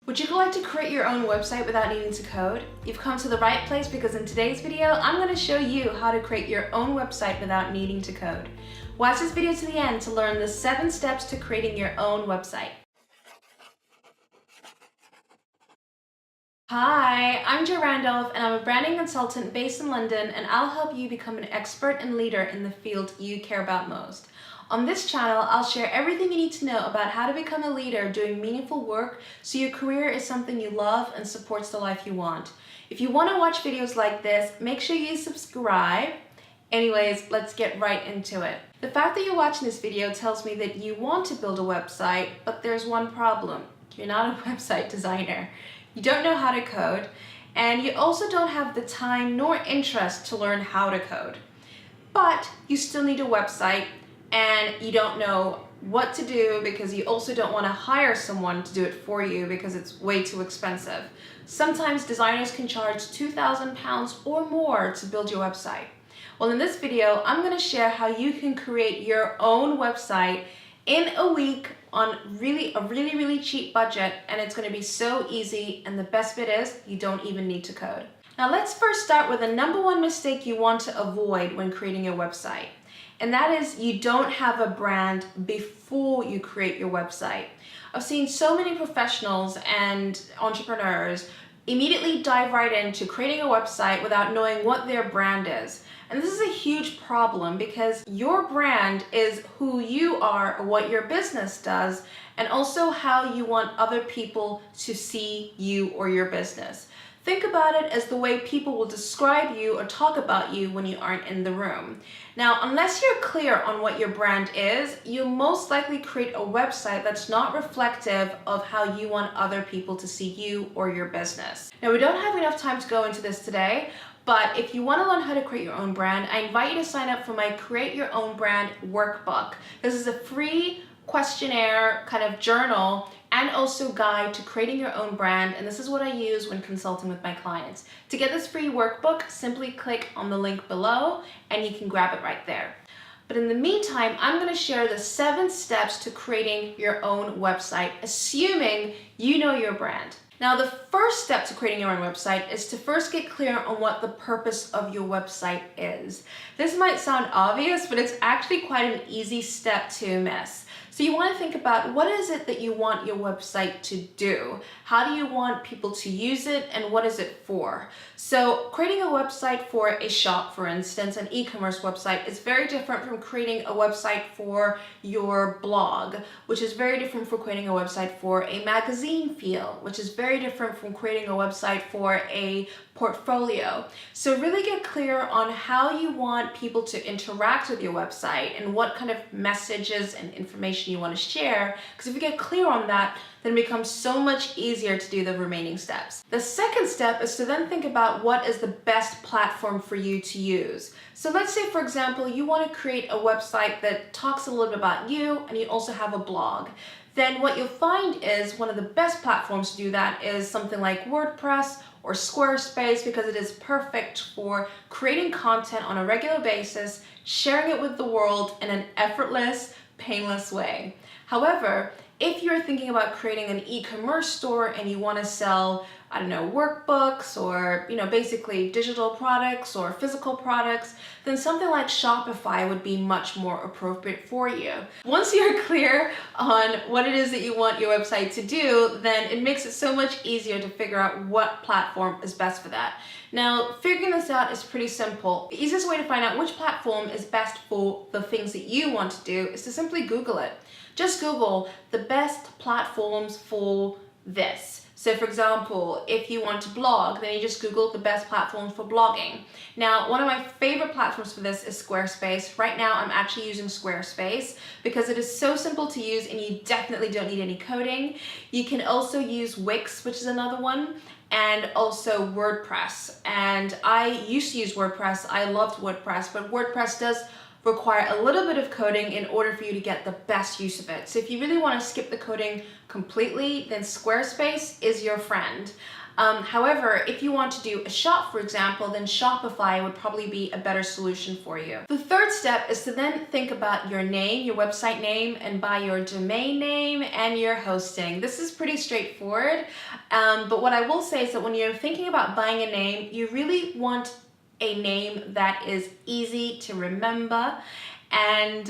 Would you like to create your own website without needing to code? You've come to the right place because in today's video, I'm going to show you how to create your own website without needing to code. Watch this video to the end to learn the 7 steps to creating your own website. Hi, I'm Jo Randolph and I'm a branding consultant based in London, and I'll help you become an expert and leader in the field you care about most. On this channel, I'll share everything you need to know about how to become a leader doing meaningful work so your career is something you love and supports the life you want. If you want to watch videos like this, make sure you subscribe. Anyways, let's get right into it. The fact that you're watching this video tells me that you want to build a website, but there's one problem. You're not a website designer. You don't know how to code, and you also don't have the time nor interest to learn how to code. But you still need a website, and you don't know what to do because you also don't want to hire someone to do it for you because it's way too expensive. Sometimes designers can charge £2,000 or more to build your website. Well, in this video, I'm going to share how you can create your own website in a week on a really cheap budget, and it's going to be so easy, and the best bit is you don't even need to code. Now let's first start with the #1 mistake you want to avoid when creating your website. And that is you don't have a brand before you create your website. I've seen so many professionals and entrepreneurs immediately dive right into creating a website without knowing what their brand is. And this is a huge problem because your brand is who you are, what your business does, and also how you want other people to see you or your business. Think about it as the way people will describe you or talk about you when you aren't in the room. Now, unless you're clear on what your brand is, you'll most likely create a website that's not reflective of how you want other people to see you or your business. Now, we don't have enough time to go into this today, but if you want to learn how to create your own brand, I invite you to sign up for my Create Your Own Brand workbook. This is a free questionnaire kind of journal and also guide to creating your own brand, and this is what I use when consulting with my clients. To get this free workbook, simply click on the link below and you can grab it right there. But in the meantime, I'm going to share the 7 steps to creating your own website, assuming you know your brand. Now, the first step to creating your own website is to first get clear on what the purpose of your website is. This might sound obvious, but it's actually quite an easy step to miss. So you want to think about what is it that you want your website to do? How do you want people to use it, and what is it for? So creating a website for a shop, for instance, an e-commerce website, is very different from creating a website for your blog, which is very different from creating a website for a magazine feel, which is very different from creating a website for a portfolio. So really get clear on how you want people to interact with your website and what kind of messages and information you want to share, because if you get clear on that, then it becomes so much easier to do the remaining steps. The second step is to then think about what is the best platform for you to use. So let's say, for example, you want to create a website that talks a little bit about you and you also have a blog. Then what you'll find is one of the best platforms to do that is something like WordPress or Squarespace, because it is perfect for creating content on a regular basis, sharing it with the world in an effortless, painless way. However, if you're thinking about creating an e-commerce store and you want to sell, I don't know, workbooks or, basically digital products or physical products, then something like Shopify would be much more appropriate for you. Once you're clear on what it is that you want your website to do, then it makes it so much easier to figure out what platform is best for that. Now, figuring this out is pretty simple. The easiest way to find out which platform is best for the things that you want to do is to simply Google it. Just Google the best platforms for this. So for example, if you want to blog, then you just Google the best platforms for blogging. Now, one of my favorite platforms for this is Squarespace. Right now, I'm actually using Squarespace because it is so simple to use and you definitely don't need any coding. You can also use Wix, which is another one, and also WordPress. And I used to use WordPress. I loved WordPress, but WordPress does require a little bit of coding in order for you to get the best use of it. So if you really want to skip the coding completely, then Squarespace is your friend. However, if you want to do a shop, for example, then Shopify would probably be a better solution for you. The third step is to then think about your name, your website name, and buy your domain name and your hosting. This is pretty straightforward, but what I will say is that when you're thinking about buying a name, you really want a name that is easy to remember, and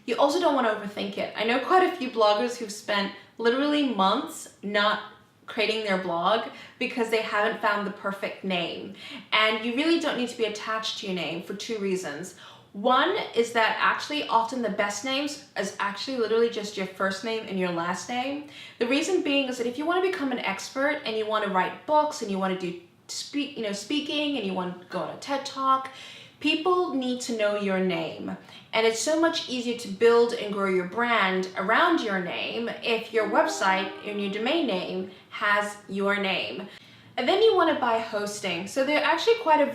you also don't want to overthink it. I know quite a few bloggers who've spent literally months not creating their blog because they haven't found the perfect name. And you really don't need to be attached to your name for two reasons. One is that actually often the best names is actually literally just your first name and your last name. The reason being is that if you want to become an expert and you want to write books and you want to do speaking and you want to go on a TED Talk, people need to know your name. And it's so much easier to build and grow your brand around your name if your website and your domain name has your name. And then you want to buy hosting. So there are actually quite a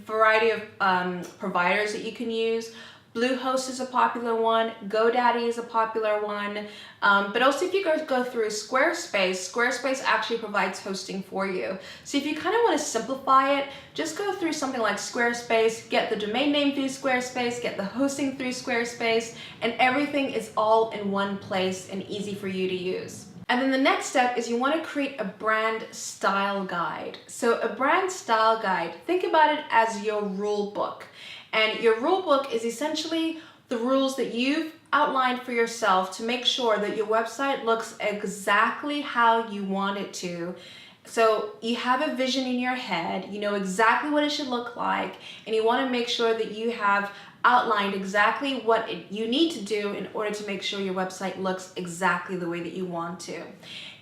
variety of providers that you can use. Bluehost is a popular one, GoDaddy is a popular one, but also if you go through Squarespace, Squarespace actually provides hosting for you. So if you kind of want to simplify it, just go through something like Squarespace, get the domain name through Squarespace, get the hosting through Squarespace, and everything is all in one place and easy for you to use. And then the next step is you want to create a brand style guide. So a brand style guide, think about it as your rule book. And your rule book is essentially the rules that you've outlined for yourself to make sure that your website looks exactly how you want it to. So you have a vision in your head, you know exactly what it should look like, and you want to make sure that you have outlined exactly what you need to do in order to make sure your website looks exactly the way that you want to.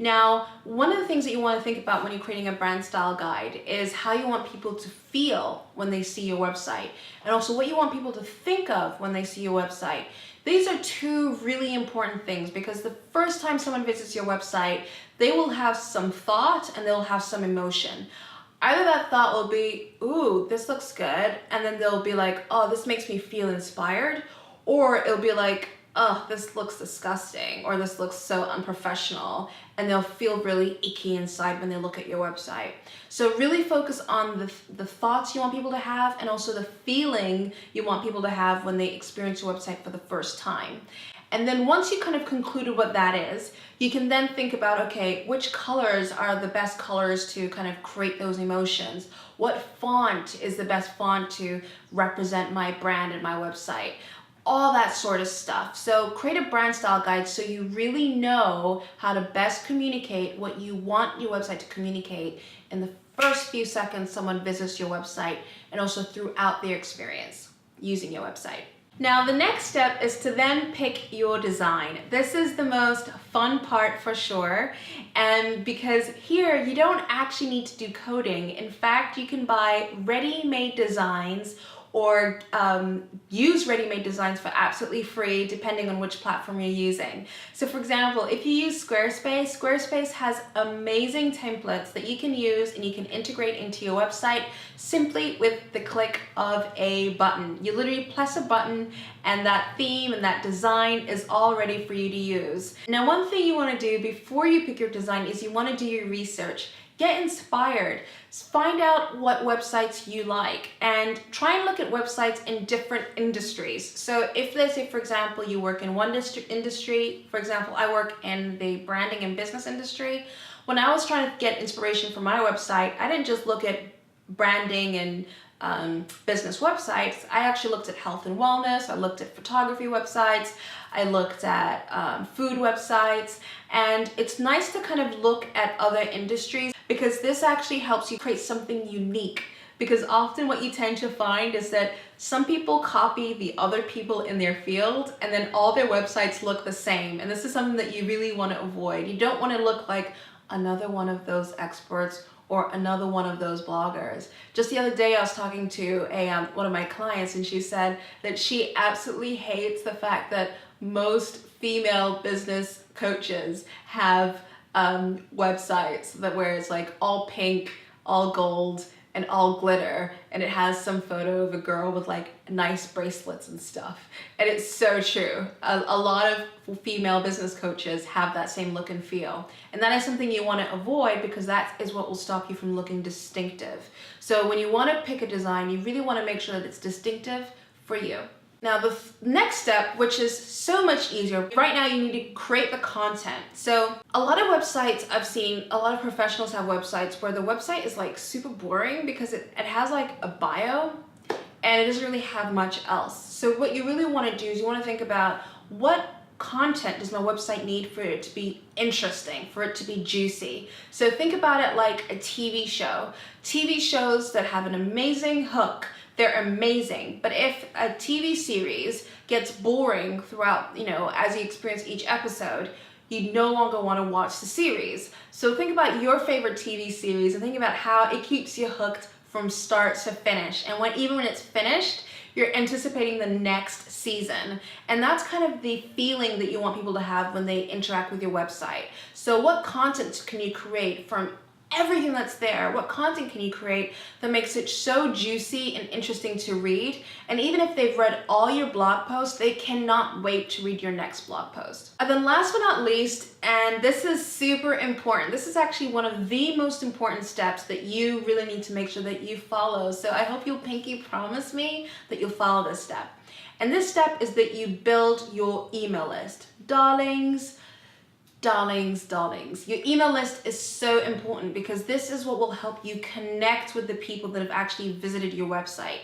Now, one of the things that you want to think about when you're creating a brand style guide is how you want people to feel when they see your website, and also what you want people to think of when they see your website. These are two really important things because the first time someone visits your website, they will have some thought and they'll have some emotion. Either that thought will be, ooh, this looks good, and then they'll be like, oh, this makes me feel inspired, or it'll be like, oh, this looks disgusting, or this looks so unprofessional, and they'll feel really icky inside when they look at your website. So really focus on the thoughts you want people to have and also the feeling you want people to have when they experience your website for the first time. And then once you kind of concluded what that is, you can then think about, okay, which colors are the best colors to kind of create those emotions? What font is the best font to represent my brand and my website? All that sort of stuff. So create a brand style guide so you really know how to best communicate what you want your website to communicate in the first few seconds someone visits your website, and also throughout their experience using your website. Now, the next step is to then pick your design. This is the most fun part for sure, and because here you don't actually need to do coding. In fact, you can buy ready-made designs or use ready-made designs for absolutely free depending on which platform you're using. So for example, if you use Squarespace, Squarespace has amazing templates that you can use and you can integrate into your website simply with the click of a button. You literally press a button and that theme and that design is all ready for you to use. Now, one thing you want to do before you pick your design is you want to do your research. Get inspired. Find out what websites you like and try and look at websites in different industries. So if let's say, for example, you work in one industry, for example, I work in the branding and business industry. When I was trying to get inspiration for my website, I didn't just look at branding and business websites. I actually looked at health and wellness. I looked at photography websites. I looked at food websites, and it's nice to kind of look at other industries because this actually helps you create something unique. Because often what you tend to find is that some people copy the other people in their field and then all their websites look the same. And this is something that you really want to avoid. You don't want to look like another one of those experts or another one of those bloggers. Just the other day I was talking to one of my clients, and she said that she absolutely hates the fact that most female business coaches have websites where it's like all pink, all gold, and all glitter, and it has some photo of a girl with like nice bracelets and stuff. And it's so true. A lot of female business coaches have that same look and feel. And that is something you want to avoid, because that is what will stop you from looking distinctive. So when you want to pick a design, you really want to make sure that it's distinctive for you. Now the next step, which is so much easier, right now you need to create the content. So a lot of websites I've seen, a lot of professionals have websites where the website is like super boring because it has like a bio and it doesn't really have much else. So what you really want to do is you want to think about what content does my website need for it to be interesting, for it to be juicy. So think about it like a TV show. TV shows that have an amazing hook, they're amazing. But if a TV series gets boring throughout, as you experience each episode, you no longer want to watch the series. So think about your favorite TV series and think about how it keeps you hooked from start to finish. And even when it's finished, you're anticipating the next season. And that's kind of the feeling that you want people to have when they interact with your website. So what content can you create from everything that's there? What content can you create that makes it so juicy and interesting to read? And even if they've read all your blog posts, they cannot wait to read your next blog post. And then last but not least, and this is super important, this is actually one of the most important steps that you really need to make sure that you follow. So I hope you'll pinky promise me that you'll follow this step. And this step is that you build your email list. Darlings, your email list is so important because this is what will help you connect with the people that have actually visited your website.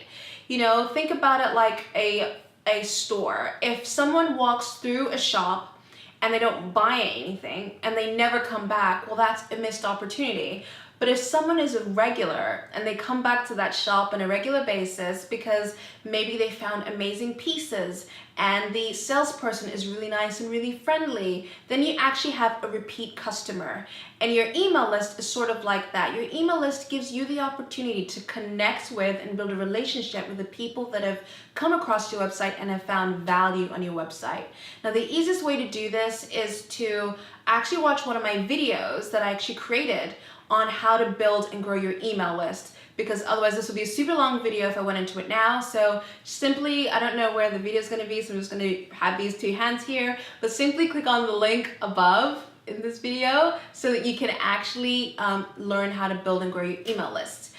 Think about it like a store. If someone walks through a shop and they don't buy anything and they never come back, well, that's a missed opportunity. But if someone is a regular and they come back to that shop on a regular basis because maybe they found amazing pieces and the salesperson is really nice and really friendly, then you actually have a repeat customer. And your email list is sort of like that. Your email list gives you the opportunity to connect with and build a relationship with the people that have come across your website and have found value on your website. Now, the easiest way to do this is to actually watch one of my videos that I actually created on how to build and grow your email list, because otherwise this would be a super long video if I went into it now. So simply, I don't know where the video is going to be, so I'm just going to have these two hands here, but simply click on the link above in this video so that you can actually learn how to build and grow your email lists.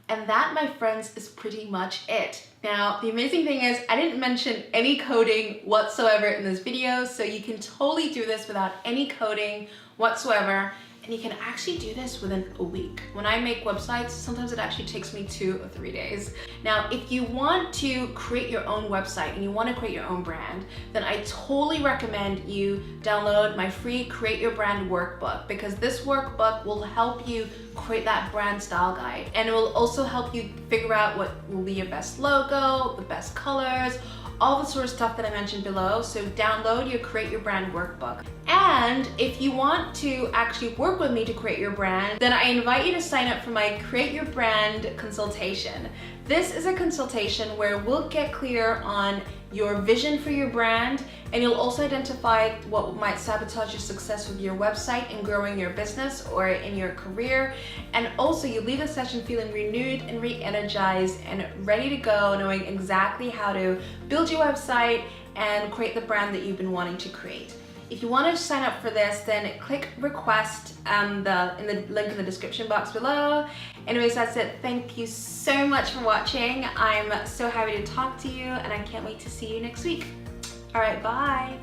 And that, my friends, is pretty much it. Now, the amazing thing is I didn't mention any coding whatsoever in this video, so you can totally do this without any coding whatsoever. And you can actually do this within a week. When I make websites, sometimes it actually takes me 2 or 3 days. Now, if you want to create your own website and you want to create your own brand, then I totally recommend you download my free Create Your Brand workbook, because this workbook will help you create that brand style guide. And it will also help you figure out what will be your best logo, the best colors, all the sort of stuff that I mentioned below. So download your Create Your Brand workbook. And if you want to actually work with me to create your brand, then I invite you to sign up for my Create Your Brand consultation. This is a consultation where we'll get clear on your vision for your brand, and you'll also identify what might sabotage your success with your website and growing your business or in your career. And also you leave the session feeling renewed and re-energized and ready to go, knowing exactly how to build your website and create the brand that you've been wanting to create. If you want to sign up for this, then click request in the link in the description box below. Anyways, that's it. Thank you so much for watching. I'm so happy to talk to you, and I can't wait to see you next week. All right, bye.